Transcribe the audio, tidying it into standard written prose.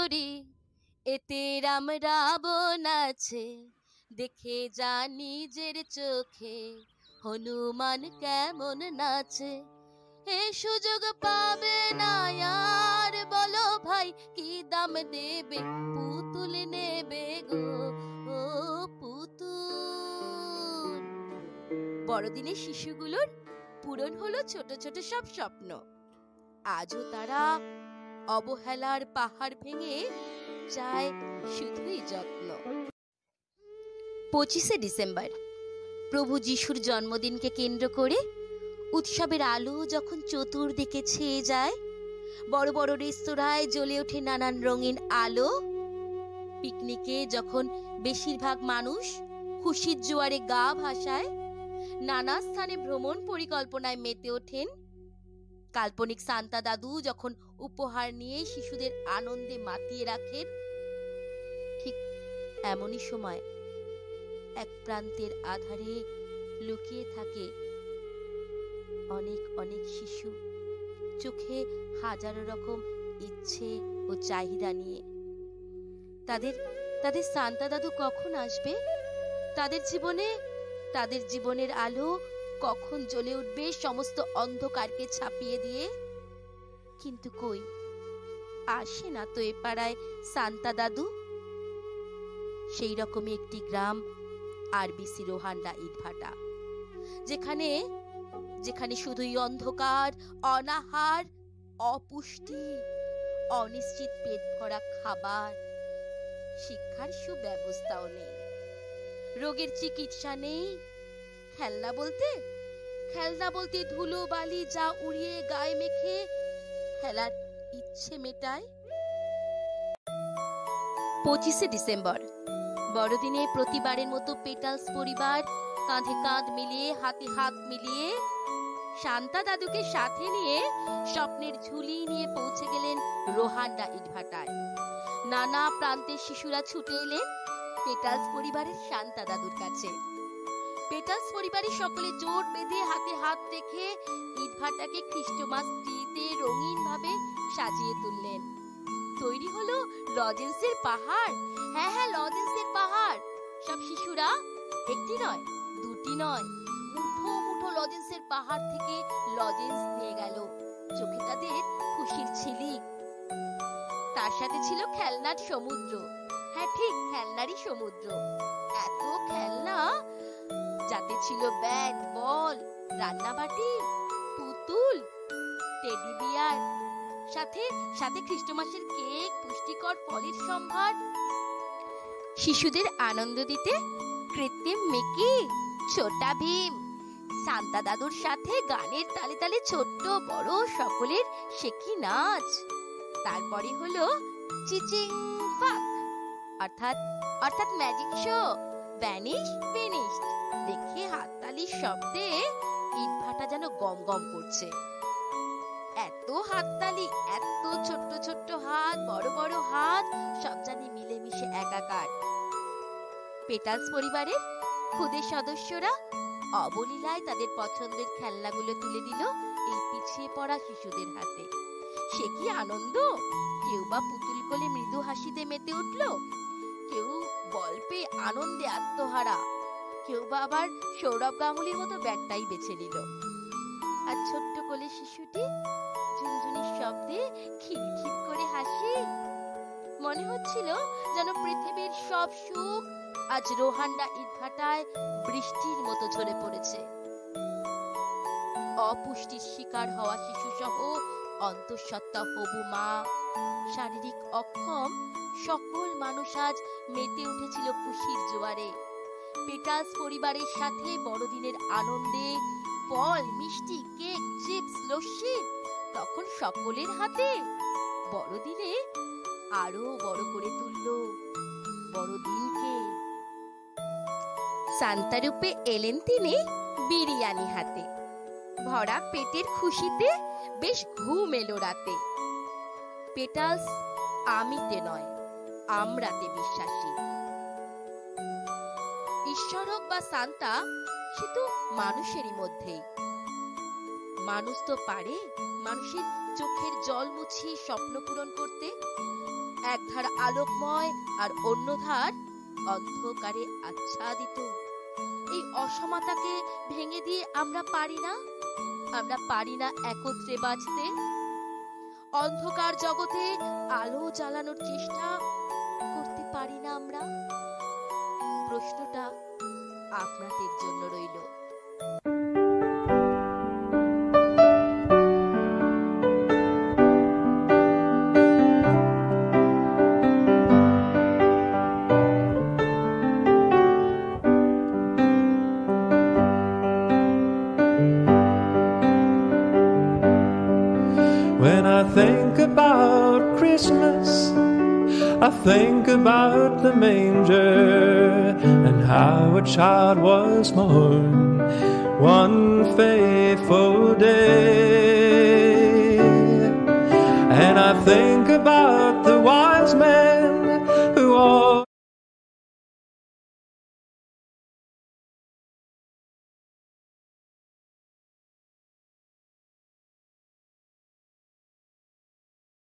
করি, এতে রাম রাবণ আছে, দেখে যা নিজের চোখে হনুমান কেমন নাচে। এ সুযোগ পাবে না আর, বলো ভাই কি দাম দেবে, পুতুল নেবে গো ও পুতুল। বড়দিনে শিশুগুলোর পূরণ হলো ছোট ছোট সব স্বপ্ন। আজও তারা অবহেলার পাহাড় ভেঙে চায় শুধুই যত্ন। 25শে ডিসেম্বর প্রভু যিশুর জন্মদিনকে কেন্দ্র করে উৎসবের আলো যখন চতুর্দিকে ছেয়ে যায়, বড় বড় রেস্তোরাঁয় জ্বলে ওঠে নানান রঙিন আলো, পিকনিকে যখন বেশিরভাগ মানুষ খুশির জোয়ারে গা ভাসায়, নানা স্থানে ভ্রমণ পরিকল্পনায় মেতে ওঠেন, কাল্পনিক সান্তা দাদু যখন উপহার নিয়ে শিশুদের আনন্দে মাতিয়ে রাখেন, ঠিক এমনই সময় এক প্রান্তের আধারে লুকিয়ে থাকে অনেক অনেক শিশু, চোখে হাজারো রকম ইচ্ছে ও চাহিদা নিয়ে। তাদের সান্তা দাদু কখন আসবে, তাদের জীবনের আলো কখন জ্বলে উঠবে সমস্ত অন্ধকারকে ছাপিয়ে দিয়ে। কিন্তু কই, আসে না তো এ পাড়ায় সান্তা দাদু। সেই রকমই একটি গ্রাম আরবিসি রোহান্ডা ইটভাটা, যেখানে শুধুই অন্ধকার, অনাহার, অপুষ্টি, অনিশ্চিত পেট ভরা খাবার, শিক্ষার সুব্যবস্থাও নেই, রোগের চিকিৎসা নেই, খেলনা বলতে ধুলো বালি যা উড়িয়ে গায়ে মেখে খেলার ইচ্ছে মেটায়। 25শে ডিসেম্বর বড়দিনে প্রতিবারের মতো পেটালস পরিবার কাঁধে কাঁধ মিলিয়ে হাতে হাত মিলিয়ে শান্তা দাদুকে সাথে নিয়ে স্বপ্নের ঝুলি নিয়ে পৌঁছে গেলেন রোহান্ডা ইটভাটায়। নানা প্রান্তের শিশুরা ছুটে এলেন পেটালস পরিবারের শান্তা দাদুর কাছে। পেটালস পরিবারের সকলে জোট বেঁধে হাতে হাত রেখে ইটভাটাকে খ্রিস্টমাস ট্রিতে রঙিন ভাবে সাজিয়ে তুললেন। তৈরি হলো লজেন্সের পাহাড়। হ্যাঁ, লজেন্সের পাহাড়। সব শিশুরা একটি নয়, দুটি নয়, মুঠো মুঠো লজেন্সের পাহাড় থেকে লজেন্স নিয়ে গেল। চোখে তাদের খুশির ঝিলিক। তার সাথে ছিল খেলনার সমুদ্র। হ্যাঁ, ঠিক খেলনারই সমুদ্র। এত খেলনা, যাতে ছিল ব্যাট, বল, রান্নাবাটি, পুতুল, টেডি বিয়ার, সাথে খ্রিস্টমাসের কেক, পুষ্টিকর ফলের সম্ভার। শিশুদের আনন্দ দিতে কৃত্রিম মিকি, ছোটা ভীম, সান্তা দাদুর সাথে গানের তালে তালে ছোট্ট বড় সকলের শেখি নাচ। তারপরে হলো চিচিং ফাক, অর্থাৎ ম্যাজিক শো, ভ্যানিশ ফিনিশড। দেখে হাততালির শব্দে ইটভাটা যেন গম গম করছে। এত হাততালি, এত ছোট্ট ছোট্ট হাত, বড় বড় হাত, সব জানি মিলেমিশে একাকার। পেটালস পরিবারের খুদে সদস্যরা অবলীলায় তাদের পছন্দের খেলনাগুলো তুলে দিল এই পিছিয়ে পড়া শিশুদের হাতে। সে কি আনন্দ! কেউ বা পুতুল কোলে মৃদু হাসিতে মেতে উঠল, কেউ বল পেয়ে আনন্দে আত্মহারা, কেউ বা আবার সৌরভ গাঙ্গুলির মতো ব্যাগটাই বেছে নিল। আর ছোট্ট কোলে শিশুটি ঝুনঝুনির শব্দে খিলখিল করে হাসি। মনে হচ্ছিল যেন পৃথিবীর সব সুখ আজ রোহান্ডা ইটভাটায় বৃষ্টির মতো ঝরে পড়েছে। অপুষ্টির শিকার হওয়া শিশু সহ অন্তঃসত্ত্বা হবু মা, শারীরিক অক্ষম সকল মানুষ আজ মেতে উঠেছিল খুশির জোয়ারে। পেটালস পরিবারের সাথে বড়দিনের আনন্দে ফল, মিষ্টি, কেক, চিপস, লস্যি তখন সকলের হাতে। বড়দিনে আরো বড় করে তুলল বড়দিনকে। সান্তা রূপে এলেন তিনি বিরিয়ানি হাতে। ভরা পেটের খুশিতে বেশ ঘুম এলো রাতে। পেটালস আমিতে নয়, আমরাতে বিশ্বাসী। ঈশ্বর হোক বা সান্তা, সে তো মানুষেরই মধ্যেই। মানুষ তো পারে মানুষের চোখের জল মুছিয়ে স্বপ্ন পূরণ করতে। এক ধার আলোকময় আর অন্য ধার অন্ধকারে আচ্ছাদিত। এই অসমতাকে ভেঙে দিয়ে আমরা পারি না একত্রে বাঁচতে? অন্ধকার জগতে আলো জ্বালানোর চেষ্টা করতে পারি না আমরা? প্রশ্নটা আপনাদের জন্য রইল। When I think about Christmas, I think about the manger and how a child was born one faithful day. And I think about the